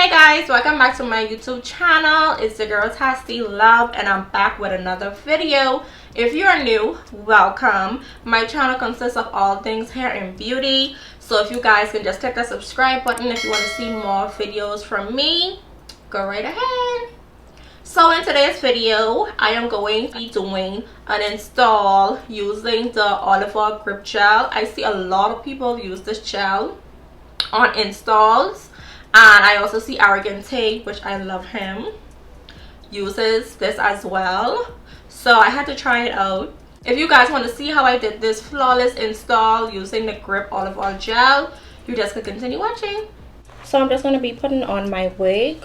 Hey guys, welcome back to my YouTube channel. It's the girl Tassy Love, and I'm back with another video. If you are new, welcome. My channel consists of all things hair and beauty, so if you guys can just click the subscribe button if you want to see more videos from me, go right ahead. So in today's video, I am going to be doing an install using the olive oil grip gel. I see a lot of people use this gel on installs, and I also see Arrogante, which I love him, uses this as well. So I had to try it out. If you guys want to see how I did this flawless install using the grip olive oil gel, you just can continue watching. So I'm just going to be putting on my wig.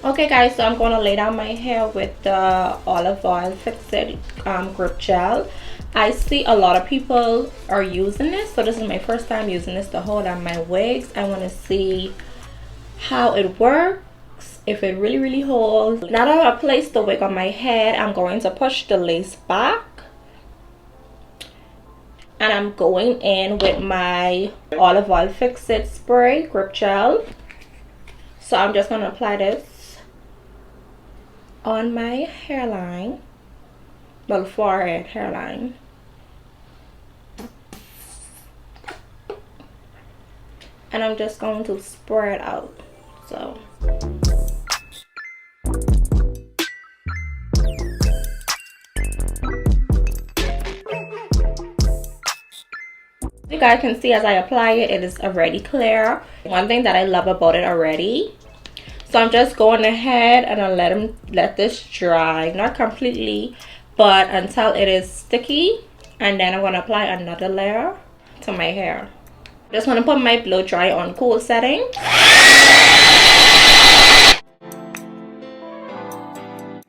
Okay guys, so I'm going to lay down my hair with the olive oil fix-it grip gel. I see a lot of people are using this, so this is my first time using this to hold on my wigs. I want to see how it works, if it really holds. Now that I placed the wig on my head, I'm going to push the lace back, and I'm going in with my olive oil fix-it spray grip gel. So I'm just going to apply this on my hairline, well, forehead hairline, and I'm just going to spread out. So you guys can see as I apply it, it is already clear. One thing that I love about it already. So I'm just going ahead and I'll let this dry, not completely, but until it is sticky, and then I'm going to apply another layer to my hair. Just want to put my blow dry on cool setting.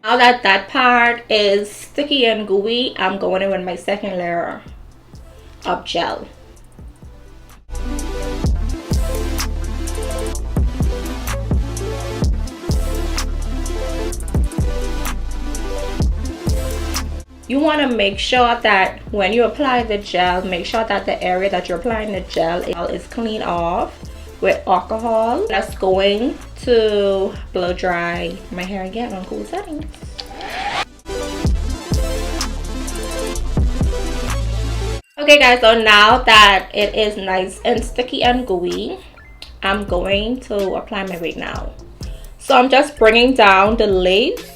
Now that that part is sticky and gooey, I'm going in with my second layer of gel. You want to make sure that when you apply the gel, make sure that the area that you're applying the gel is clean off with alcohol. That's going to blow dry my hair again on cool settings. Okay guys, so now that it is nice and sticky and gooey, I'm going to apply my wig now. So I'm just bringing down the lace,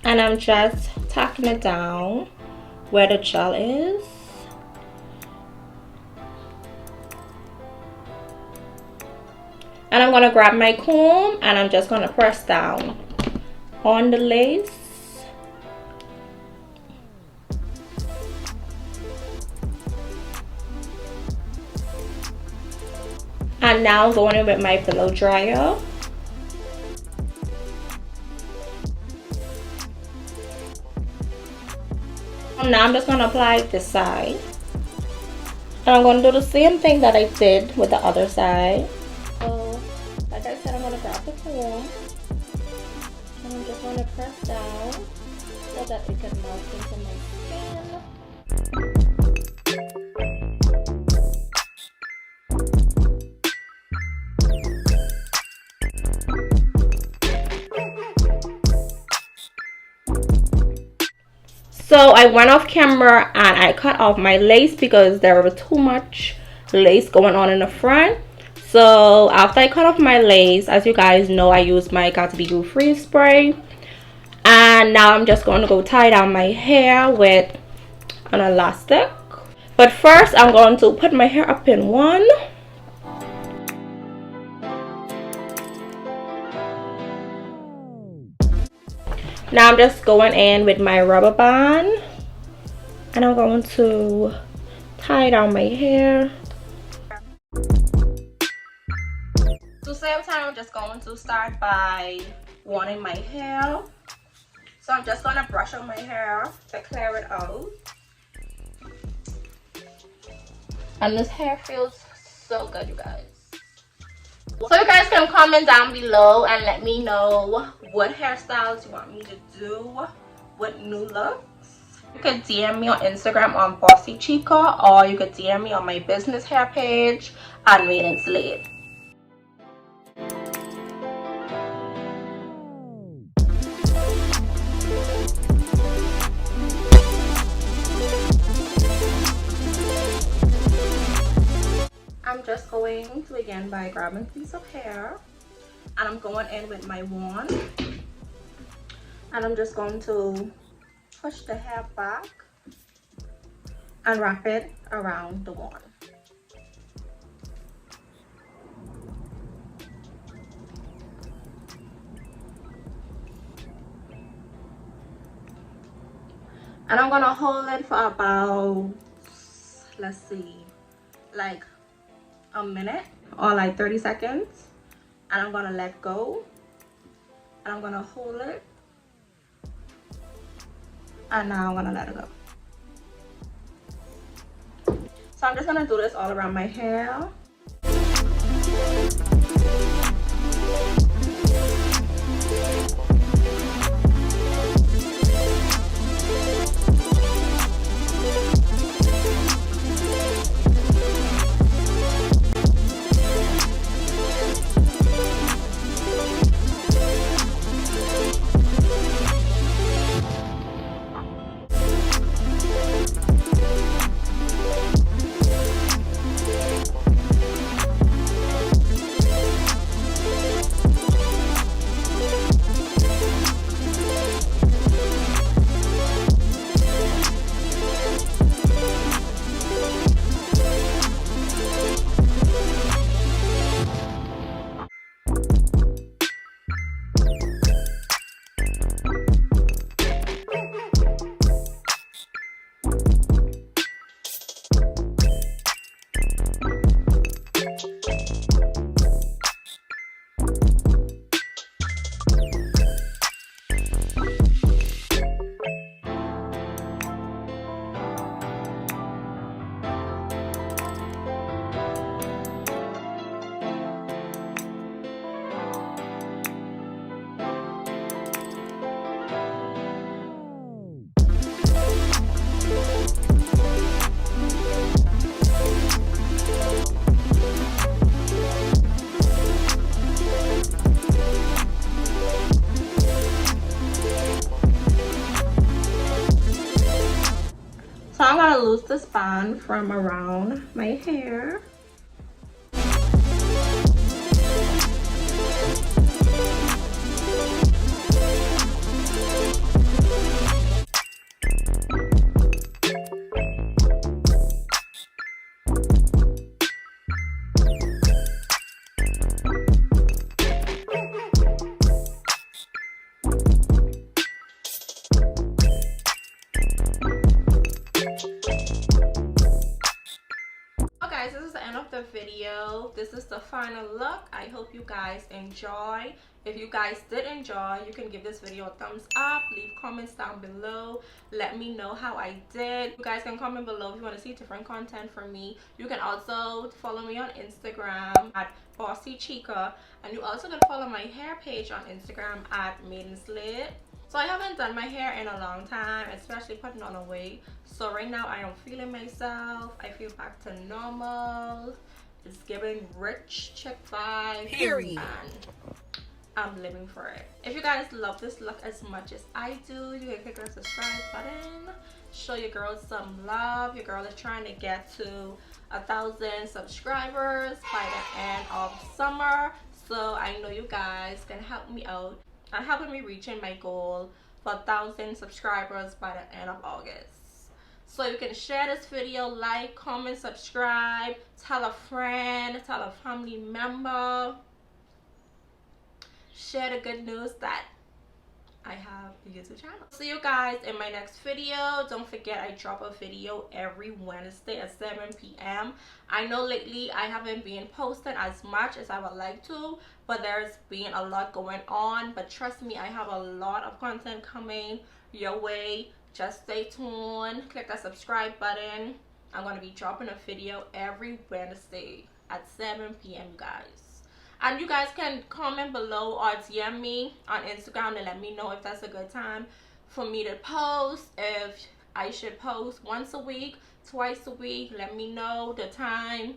and I'm just tacking it down where the gel is. And I'm gonna grab my comb and I'm just gonna press down on the lace. And now I'm going in with my blow dryer. Now I'm just going to apply this side, and I'm going to do the same thing that I did with the other side. So like I said, I'm going to grab the comb and I'm just going to press down so that it can melt into my skin. So I went off camera and I cut off my lace because there was too much lace going on in the front. So after I cut off my lace, as you guys know, I used my Got to Be Glue Freeze spray. And now I'm just going to go tie down my hair with an elastic. But first I'm going to put my hair up in one. Now I'm just going in with my rubber band, and I'm going to tie down my hair. To save time, I'm just going to start by wanding my hair. So I'm just gonna brush on my hair to clear it out. And this hair feels so good, you guys. So you guys can comment down below and let me know what hairstyles you want me to do, what new looks. You can DM me on Instagram on Bossy Chica, or you could DM me on my business hair page at Maiden's Lead. I'm just going to begin by grabbing a piece of hair, and I'm going in with my wand, and I'm just going to push the hair back and wrap it around the wand. And I'm gonna hold it for about, let's see, like a minute or like 30 seconds. And I'm gonna let go. And I'm gonna hold it. And now I'm gonna let it go. So I'm just gonna do this all around my hair. So I'm gonna loose this band from around my hair. Guys, this is the end of the video. This is the final look. I hope you guys enjoy. If you guys did enjoy, you can give this video a thumbs up, leave comments down below, let me know how I did. You guys can comment below if you want to see different content from me. You can also follow me on Instagram at Bossy Chica, and you also can follow my hair page on Instagram at Maiden's Lead. So I haven't done my hair in a long time, especially putting on a wig. So right now I am feeling myself. I feel back to normal. It's giving rich chick vibe. Period. And I'm living for it. If you guys love this look as much as I do, you can click the subscribe button. Show your girl some love. Your girl is trying to get to 1,000 subscribers by the end of summer. So I know you guys can help me out and helping me reaching my goal for 1,000 subscribers by the end of August. So you can share this video, like, comment, subscribe, tell a friend, tell a family member, share the good news that I have a YouTube channel. See you guys in my next video. Don't forget I drop a video every Wednesday at 7 p.m. I know lately I haven't been posting as much as I would like to, but there's been a lot going on. But trust me, I have a lot of content coming your way. Just stay tuned. Click the subscribe button I'm going to be dropping a video every Wednesday at 7 p.m. guys. And you guys can comment below or DM me on Instagram to let me know if that's a good time for me to post. If I should post once a week, twice a week, let me know the time.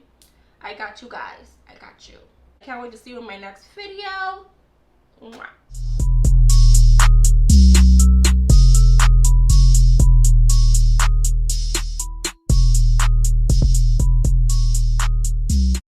I got you guys. I got you. Can't wait to see you in my next video. Mwah.